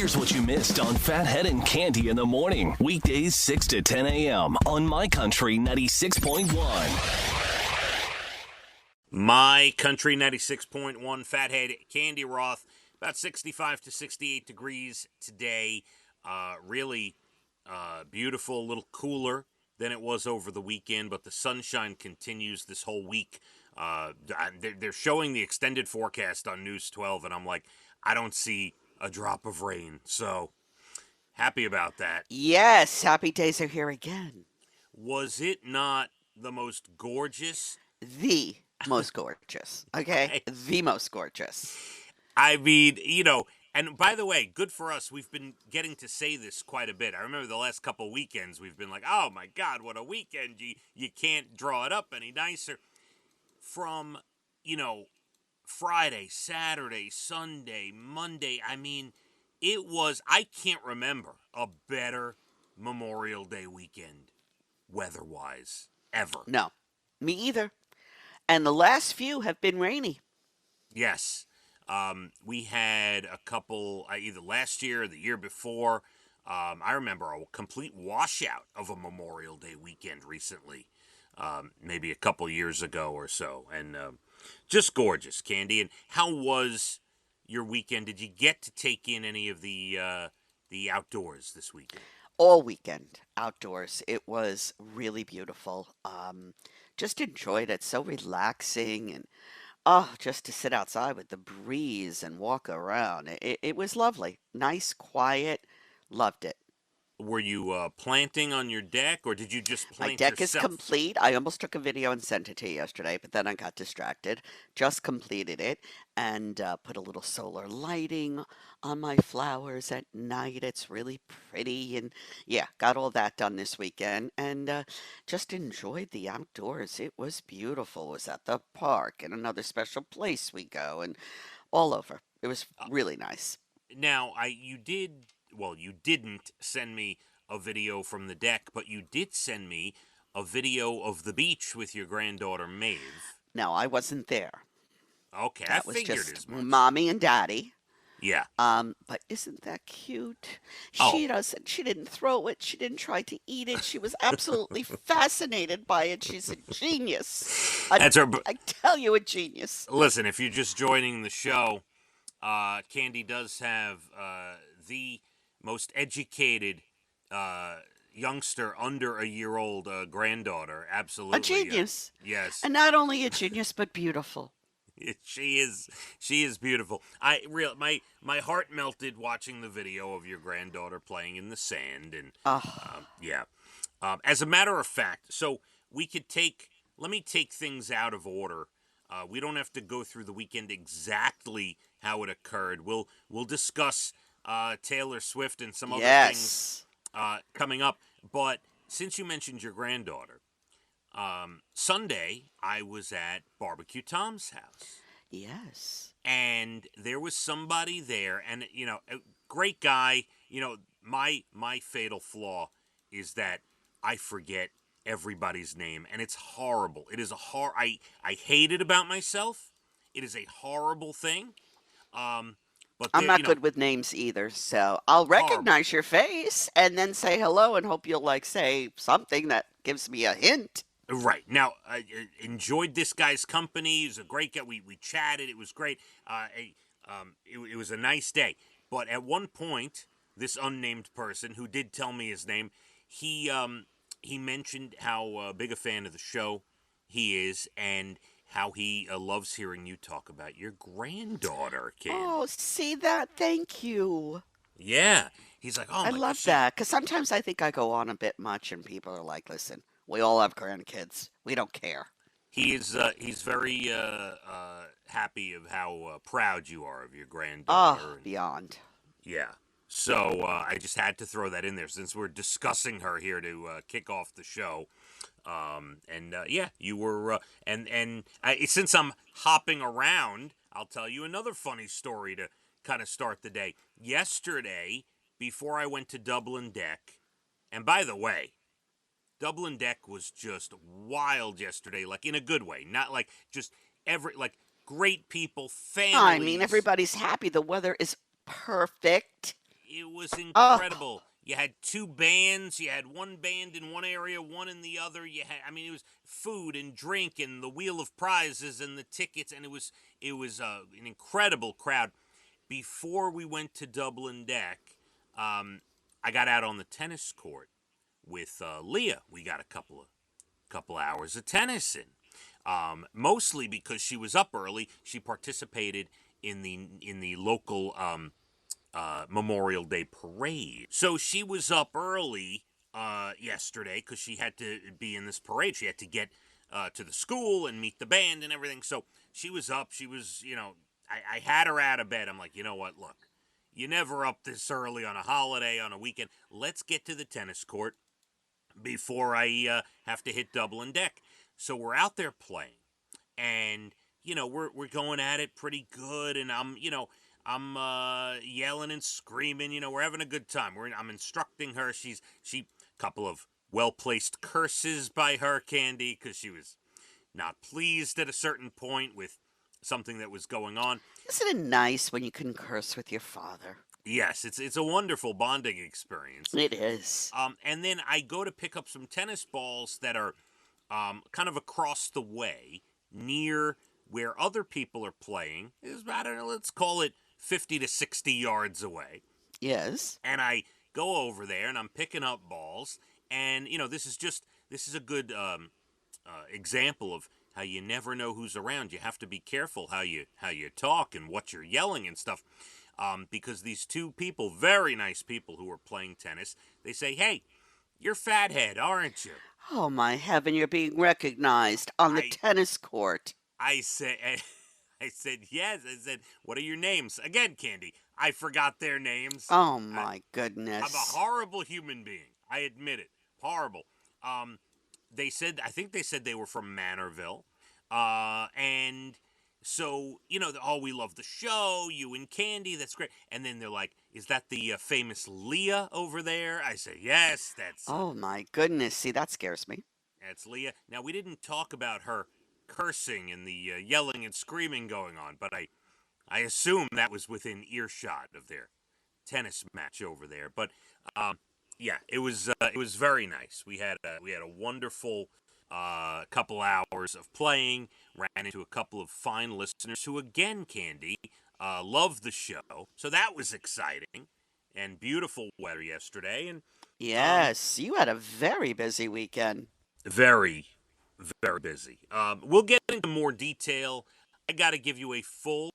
Here's what you missed on Phathead and Cande in the morning. Weekdays 6 to 10 a.m. on My Country 96.1. My Country 96.1, Phathead, Cande Roth, about 65 to 68 degrees today. Really beautiful, a little cooler than it was over the weekend, but the sunshine continues this whole week. They're showing the extended forecast on News 12, and I'm like, I don't see a drop of rain, so happy about that. Yes, happy days are here again. Was it not the most gorgeous? The most gorgeous, okay? The most gorgeous. I mean, and by the way, good for us. We've been getting to say this quite a bit. I remember the last couple weekends we've been like, oh my God, what a weekend. You can't draw it up any nicer. From, Friday, Saturday, Sunday, Monday, I mean, I can't remember a better Memorial Day weekend, weather-wise, ever. No, me either. And the last few have been rainy. Yes. We had a couple, either last year or the year before. I remember a complete washout of a Memorial Day weekend recently, maybe a couple years ago or so. And just gorgeous, Cande. And how was your weekend? Did you get to take in any of the outdoors this weekend? All weekend outdoors. It was really beautiful. Just enjoyed it. So relaxing and just to sit outside with the breeze and walk around. It was lovely. Nice, quiet. Loved it. Were you planting on your deck, or did you just My plant deck yourself? is complete. I almost took a video and sent it to you yesterday, but then I got distracted. Just completed it and put a little solar lighting on my flowers at night. It's really pretty. And yeah, got all that done this weekend and just enjoyed the outdoors. It was beautiful. It was at the park and another special place we go and all over. It was really nice. Now, you didn't send me a video from the deck, but you did send me a video of the beach with your granddaughter, Maeve. Now, I wasn't there. Okay, That I was figured just as much. mommy and daddy. Yeah. But isn't that cute? Oh. She didn't throw it. She didn't try to eat it. She was absolutely fascinated by it. She's a genius. That's her. I tell you, a genius. Listen, if you're just joining the show, Cande does have the most educated youngster under a year old granddaughter. Absolutely. A genius. Yes. And not only a genius, but beautiful. She is beautiful. My heart melted watching the video of your granddaughter playing in the sand, and yeah. As a matter of fact, so let me take things out of order. We don't have to go through the weekend exactly how it occurred. We'll discuss Taylor Swift and some other things coming up. But since you mentioned your granddaughter, Sunday I was at Barbecue Tom's house. Yes. And there was somebody there, and a great guy. My fatal flaw is that I forget everybody's name, and it's horrible. It is I hate it about myself. It is a horrible thing. But I'm not good with names either, so I'll recognize your face and then say hello and hope you'll say something that gives me a hint. Right. Now, I enjoyed this guy's company. He was a great guy. We chatted. It was great. It was a nice day. But at one point, this unnamed person who did tell me his name, he mentioned how big a fan of the show he is and how he loves hearing you talk about your granddaughter, Cande. Oh, see that? Thank you. Yeah. He's like, oh, I love that because sometimes I think I go on a bit much and people are like, listen, we all have grandkids. We don't care. He's very happy of how proud you are of your granddaughter. Oh, beyond. Yeah. So I just had to throw that in there since we're discussing her here to kick off the show. Yeah, you were, since I'm hopping around, I'll tell you another funny story to kind of start the day. Yesterday, before I went to Dublin Deck, and by the way, Dublin Deck was just wild yesterday, like in a good way, not like just great people, families. I mean, everybody's happy. The weather is perfect. It was Oh, incredible. You had two bands. You had one band in one area, one in the other. It was food and drink and the wheel of prizes and the tickets, and it was an incredible crowd. Before we went to Dublin Deck, I got out on the tennis court with Leah. We got a couple hours of tennis in. Mostly because she was up early. She participated in the local Memorial Day parade. So she was up early yesterday because she had to be in this parade. She had to get to the school and meet the band and everything. So she was up. She was, I had her out of bed. I'm like, you know what? Look, you're never up this early on a holiday, on a weekend. Let's get to the tennis court before I have to hit Dublin Deck. So we're out there playing, and we're going at it pretty good, and I'm yelling and screaming. We're having a good time. I'm instructing her. She couple of well-placed curses by her, Cande, because she was not pleased at a certain point with something that was going on. isn't it nice when you can curse with your father? Yes, it's a wonderful bonding experience. It is. And then I go to pick up some tennis balls that are kind of across the way near where other people are playing. I don't know, let's call it 50 to 60 yards away. Yes. And I go over there and I'm picking up balls. And, this is a good example of how you never know who's around. You have to be careful how you talk and what you're yelling and stuff. Because these two people, very nice people who are playing tennis, they say, "Hey, you're Phathead, aren't you?" Oh, my heaven, you're being recognized on the tennis court. I said, yes. I said, "What are your names?" Again, Cande, I forgot their names. Oh, my goodness. I'm a horrible human being. I admit it. Horrible. I think they said they were from Manorville. And so, we love the show, you and Cande, that's great. And then they're like, "Is that the famous Leah over there?" I said, "Yes, that's Oh, my goodness. See, that scares me. that's Leah." Now, we didn't talk about her cursing and the yelling and screaming going on, but I assume that was within earshot of their tennis match over there. But yeah, it was very nice. We had a wonderful couple hours of playing. Ran into a couple of fine listeners who, again, Cande, loved the show. So that was exciting. And beautiful weather yesterday. And Yes, you had a very busy weekend. very, very busy. We'll get into more detail. I got to give you a full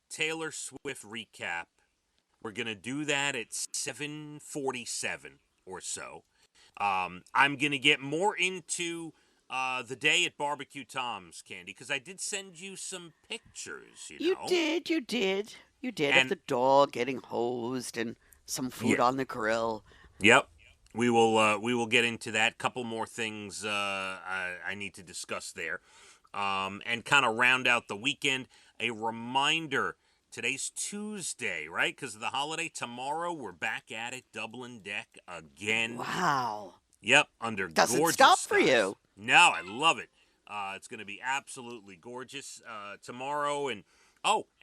Taylor Swift recap. We're going to do that at 7:47 or so. I'm going to get more into the day at Barbecue Tom's, Cande, because I did send you some pictures, You did. And- Of the dog getting hosed and some food Yeah. on the grill. Yep. We will get into that. Couple more things I need to discuss there. And kind of round out the weekend. A reminder, today's Tuesday, right? Because of the holiday. Tomorrow we're back at it, Dublin Deck again. Wow. Yep, under Doesn't gorgeous stop for skies. you. No, I love it. It's going to be absolutely gorgeous tomorrow. And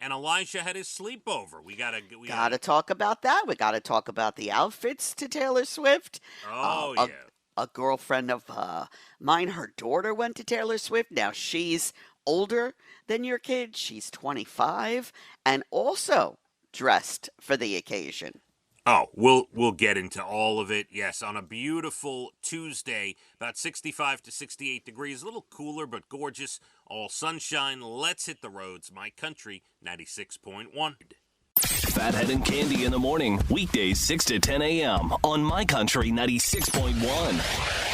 Elijah had his sleepover. We Gotta talk about that. We gotta talk about the outfits to Taylor Swift. Oh, a, yeah. a girlfriend of mine, her daughter went to Taylor Swift. Now she's older than your kid. She's 25 and also dressed for the occasion. Oh, we'll get into all of it. Yes, on a beautiful Tuesday, about 65 to 68 degrees, a little cooler but gorgeous. All sunshine. Let's hit the roads. My Country 96.1. Phathead and Cande in the morning, weekdays 6 to 10 a.m. on My Country 96.1.